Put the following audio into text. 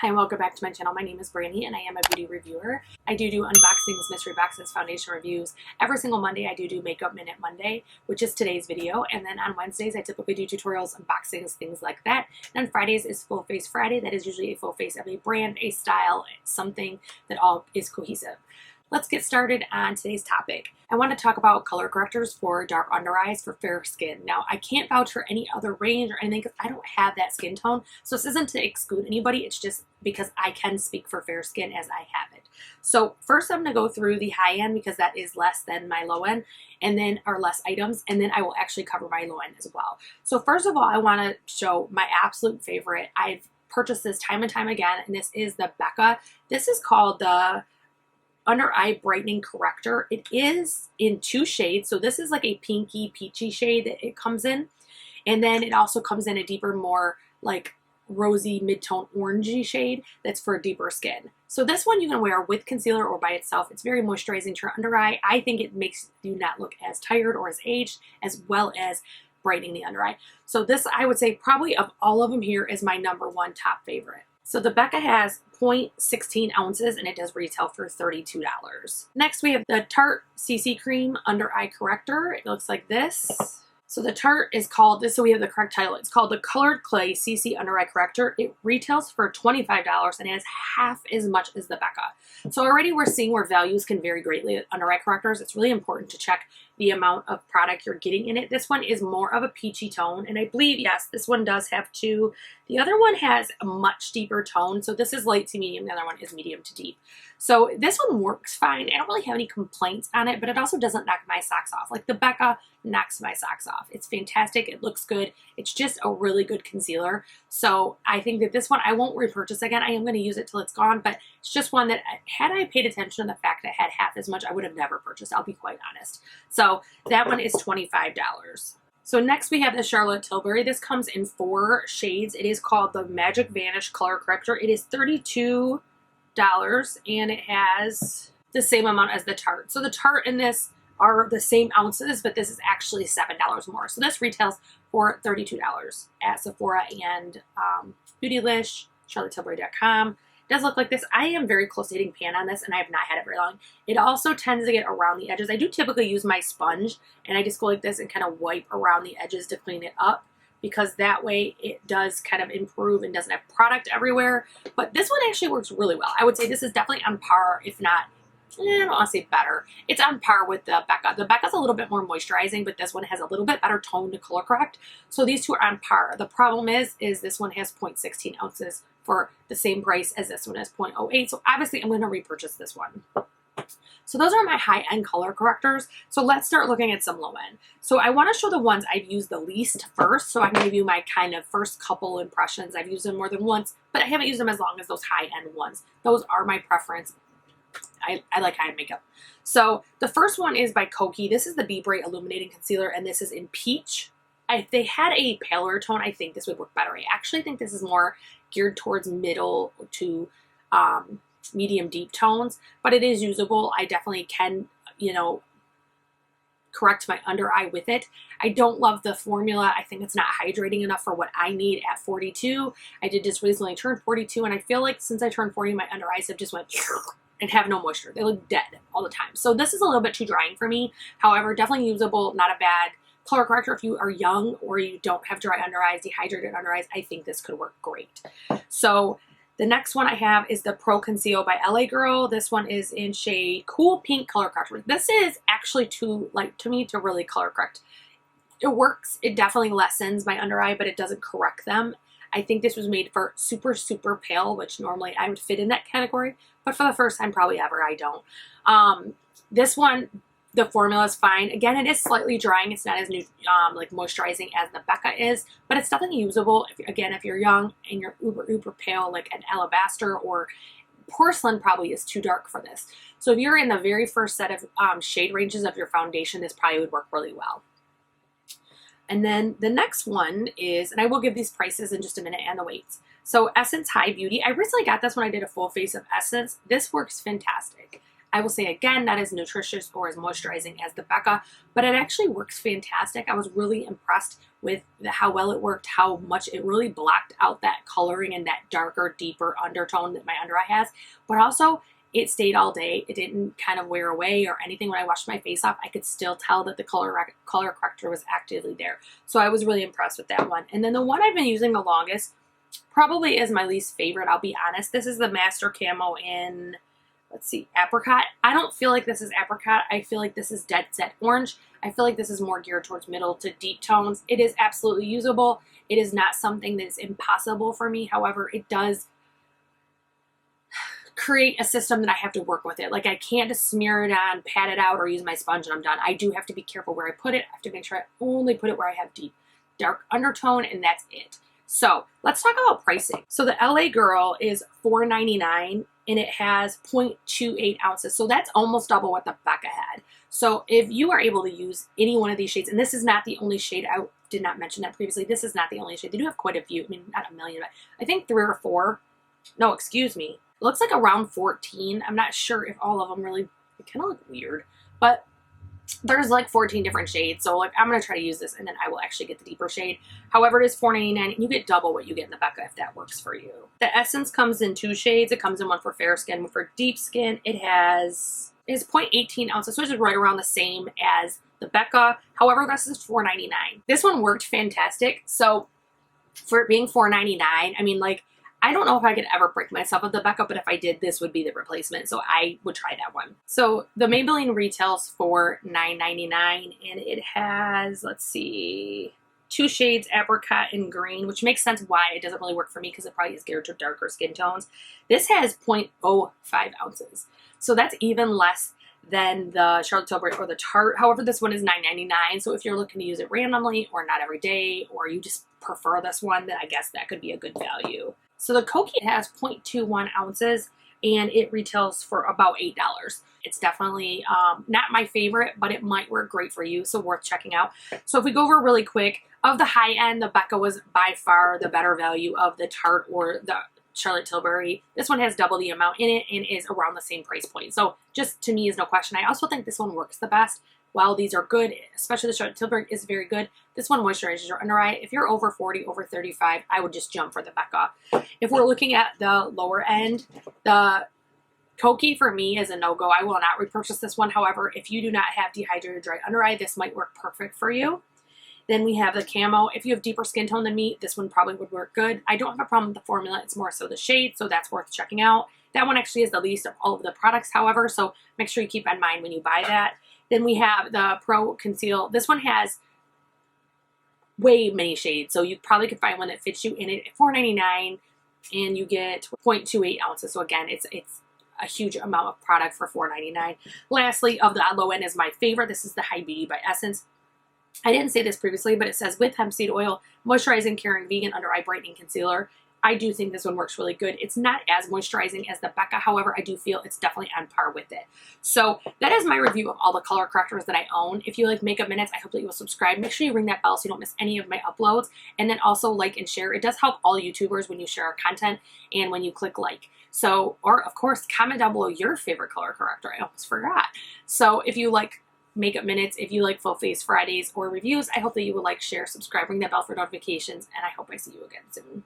Hi and welcome back to my channel. My name is Brandy and I am a beauty reviewer. I do unboxings, mystery boxes, foundation reviews. Every single Monday I do Makeup Minute Monday, which is today's video. And then on Wednesdays I typically do tutorials, unboxings, things like that. And on Fridays is Full Face Friday. That is usually a full face of a brand, a style, something that all is cohesive. Let's get started on today's topic. I want to talk about color correctors for dark under eyes for fair skin. Now, I can't vouch for any other range or anything because I don't have that skin tone. So this isn't to exclude anybody. It's just because I can speak for fair skin as I have it. So first I'm going to go through the high end because that is less than my low end and then are less items. And then I will actually cover my low end as well. So first of all, I want to show my absolute favorite. I've purchased this time and time again, and this is the Becca. This is called the Under Eye Brightening Corrector. It is in 2 shades. So this is like a pinky peachy shade that it comes in. And then it also comes in a deeper, more like rosy mid-tone orangey shade that's for deeper skin. So this one you can wear with concealer or by itself. It's very moisturizing to your under eye. I think it makes you not look as tired or as aged, as well as brightening the under eye. So this, I would say, probably of all of them here is my #1 top favorite. So the Becca has 0.16 ounces and it does retail for $32. Next we have the Tarte Cc Cream Under Eye Corrector. It looks like this. So the Tarte is called this, so we have the correct title. It's called the Colored Clay CC Under Eye Corrector. It retails for $25 and it has half as much as the Becca. So already we're seeing where values can vary greatly at under eye correctors. It's really important to check the amount of product you're getting in it. This one is more of a peachy tone, and I believe, yes, this one does have 2. The other one has a much deeper tone. So this is light to medium. The other one is medium to deep. So this one works fine. I don't really have any complaints on it, but it also doesn't knock my socks off. Like the Becca knocks my socks off. It's fantastic. It looks good. It's just a really good concealer. So I think that this one I won't repurchase again. I am going to use it till it's gone, but it's just one that had I paid attention to the fact that it had half as much, I would have never purchased. I'll be quite honest. So that one is $25. So next we have the Charlotte Tilbury. This comes in 4 shades. It is called the Magic Vanish Color Corrector. It is $32 and it has the same amount as the Tarte. So the Tarte in this are the same ounces, but this is actually $7 more. So this retails for $32 at Sephora and Beautylish, charlottetilbury.com. It does look like this. I am very close to hitting pan on this and I have not had it very long. It also tends to get around the edges. I do typically use my sponge and I just go like this and kind of wipe around the edges to clean it up, because that way it does kind of improve and doesn't have product everywhere. But this one actually works really well. I would say this is definitely on par, if not, I don't want to say better. It's on par with the Becca. The Becca's a little bit more moisturizing, but this one has a little bit better tone to color correct. So these two are on par. The problem is this one has 0.16 ounces for the same price as this one is 0.08. So obviously I'm going to repurchase this one. So those are my high-end color correctors. So let's start looking at some low-end. So I want to show the ones I've used the least first, so I can give you my kind of first couple impressions. I've used them more than once, but I haven't used them as long as those high-end ones. Those are my preference. I like high-end makeup. So the first one is by Kokie. This is the Bray Illuminating Concealer, and this is in Peach. If they had a paler tone, I think this would work better. I actually think this is more geared towards middle to medium deep tones, but it is usable. I definitely can, you know, correct my under eye with it. I don't love the formula. I think it's not hydrating enough for what I need at 42. I did just recently turn 42, and I feel like since I turned 40, my under eyes have just went and have no moisture. They look dead all the time. So this is a little bit too drying for me. However, definitely usable, not a bad color corrector if you are young or you don't have dry under eyes, dehydrated under eyes. I think this could work great. So the next one I have is the Pro Conceal by LA Girl. This one is in shade Cool Pink Color Corrector. This is actually too light to me to really color correct. It works. It definitely lessens my under eye, but it doesn't correct them. I think this was made for super, super pale, which normally I would fit in that category, but for the first time probably ever, I don't. This one, the formula is fine. Again, it is slightly drying. It's not as like moisturizing as the Becca is, but it's definitely usable. If you're young and you're uber pale, like an alabaster or porcelain probably is too dark for this. So if you're in the very first set of shade ranges of your foundation, this probably would work really well. And then the next one is, and I will give these prices in just a minute and the weights. So Essence High Beauty. I recently got this when I did a full face of Essence. This works fantastic. I will say again, not as nutritious or as moisturizing as the Becca, but it actually works fantastic. I was really impressed with how well it worked, how much it really blocked out that coloring and that darker, deeper undertone that my under eye has, but also it stayed all day. It didn't kind of wear away or anything. When I washed my face off, I could still tell that the color corrector was actively there. So I was really impressed with that one. And then the one I've been using the longest probably is my least favorite, I'll be honest. This is the Master Camo in, let's see, Apricot. I don't feel like this is Apricot. I feel like this is Dead Set Orange. I feel like this is more geared towards middle to deep tones. It is absolutely usable. It is not something that's impossible for me. However, it does create a system that I have to work with it. Like I can't just smear it on, pat it out, or use my sponge and I'm done. I do have to be careful where I put it. I have to make sure I only put it where I have deep, dark undertone, and that's it. So let's talk about pricing. So the LA Girl is $4.99 and it has 0.28 ounces. So that's almost double what the Becca had. So if you are able to use any one of these shades, and this is not the only shade, I did not mention that previously, this is not the only shade. They do have quite a few, I mean, not a million, but I think 3 or 4. No, excuse me. It looks like around 14. I'm not sure if all of them really, they kind of look weird, but there's like 14 different shades. So like I'm going to try to use this and then I will actually get the deeper shade. However, it is $4.99 and you get double what you get in the Becca if that works for you. The Essence comes in 2 shades. It comes in one for fair skin, one for deep skin. It is 0.18 ounces, so it's right around the same as the Becca. However, this is $4.99. This one worked fantastic. So for it being $4.99, I mean, like, I don't know if I could ever break myself with the Becca, but if I did, this would be the replacement. So I would try that one. So the Maybelline retails for $9.99 and it has, let's see, 2 shades, Apricot and Green, which makes sense why it doesn't really work for me because it probably is geared to darker skin tones. This has 0.05 ounces. So that's even less than the Charlotte Tilbury or the Tarte. However, this one is $9.99. So if you're looking to use it randomly or not every day, or you just prefer this one, then I guess that could be a good value. So the Kokie has 0.21 ounces and it retails for about $8. It's definitely not my favorite, but it might work great for you, so worth checking out. So if we go over really quick, of the high end, the Becca was by far the better value of the Tarte or the Charlotte Tilbury. This one has double the amount in it and is around the same price point. So just to me is no question. I also think this one works the best. While these are good, especially the Charlotte Tilbury is very good, this one moisturizes your under eye. If you're over 40, over 35, I would just jump for the Becca. If we're looking at the lower end, the Kokie for me is a no-go. I will not repurchase this one. However, if you do not have dehydrated dry under eye, this might work perfect for you. Then we have the Camo. If you have deeper skin tone than me, this one probably would work good. I don't have a problem with the formula. It's more so the shade, so that's worth checking out. That one actually is the least of all of the products, however, so make sure you keep in mind when you buy that. Then we have the Pro Conceal. This one has way many shades, so you probably could find one that fits you in it at $4.99, and you get 0.28 ounces. So again, it's a huge amount of product for $4.99. Lastly, of the low end is my favorite. This is the High Beauty by Essence. I didn't say this previously, but it says with hemp seed oil, moisturizing, caring, vegan under eye brightening concealer. I do think this one works really good. It's not as moisturizing as the Becca. However, I do feel it's definitely on par with it. So that is my review of all the color correctors that I own. If you like Makeup Minutes, I hope that you will subscribe. Make sure you ring that bell so you don't miss any of my uploads. And then also like and share. It does help all YouTubers when you share our content and when you click like. So, or of course, comment down below your favorite color corrector. I almost forgot. So if you like Makeup Minutes, if you like Full Face Fridays or reviews, I hope that you will like, share, subscribe, ring that bell for notifications, and I hope I see you again soon.